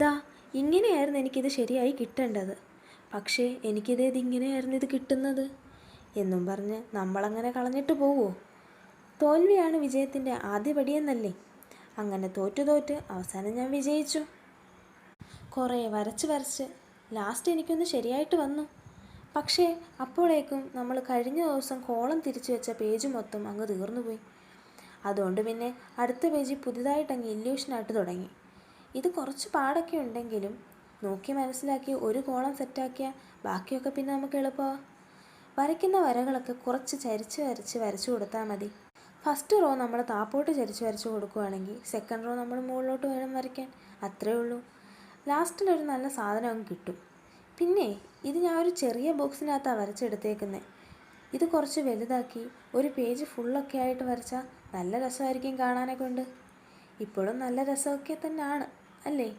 ദാ ഇങ്ങനെയായിരുന്നു എനിക്കിത് ശരിയായി കിട്ടേണ്ടത്, പക്ഷേ ഇതിങ്ങനെയായിരുന്നു ഇത് കിട്ടുന്നത് എന്നും പറഞ്ഞ് നമ്മളങ്ങനെ കളഞ്ഞിട്ട് പോവുമോ? തോൽവിയാണ് വിജയത്തിൻ്റെ ആദ്യ പടിയെന്നല്ലേ? അങ്ങനെ തോറ്റ് അവസാനം ഞാൻ വിജയിച്ചു. കുറേ വരച്ച് ലാസ്റ്റ് എനിക്കൊന്ന് ശരിയായിട്ട് വന്നു. പക്ഷേ അപ്പോഴേക്കും നമ്മൾ കഴിഞ്ഞ ദിവസം കോളം തിരിച്ചു വെച്ച പേജ് മൊത്തം അങ്ങ് തീർന്നുപോയി. അതുകൊണ്ട് പിന്നെ അടുത്ത പേജിൽ പുതുതായിട്ടങ്ങ് ഇല്യൂഷനായിട്ട് തുടങ്ങി. ഇത് കുറച്ച് പാടൊക്കെ ഉണ്ടെങ്കിലും നോക്കി മനസ്സിലാക്കി ഒരു കോളം സെറ്റാക്കിയാൽ ബാക്കിയൊക്കെ പിന്നെ നമുക്ക് എളുപ്പമാണ്. വരയ്ക്കുന്ന വരകളൊക്കെ കുറച്ച് വരച്ചു കൊടുത്താൽ മതി. ഫസ്റ്റ് റോ നമ്മൾ താപ്പോട്ട് വരച്ചു കൊടുക്കുകയാണെങ്കിൽ സെക്കൻഡ് റോ നമ്മൾ മുകളിലോട്ട് വേണം വരയ്ക്കാൻ. അത്രേ ഉള്ളൂ. ലാസ്റ്റിലൊരു നല്ല സാധനം അങ്ങ് കിട്ടും. പിന്നെ ഇത് ഞാൻ ഒരു ചെറിയ ബോക്സിനകത്താണ് വരച്ചെടുത്തേക്കുന്നത്. ഇത് കുറച്ച് വലുതാക്കി ഒരു പേജ് ഫുള്ളൊക്കെ ആയിട്ട് വരച്ചാൽ നല്ല രസമായിരിക്കും കാണാനൊക്കെ ഉണ്ട്. ഇപ്പോഴും നല്ല രസമൊക്കെ തന്നെയാണ് അല്ലേ?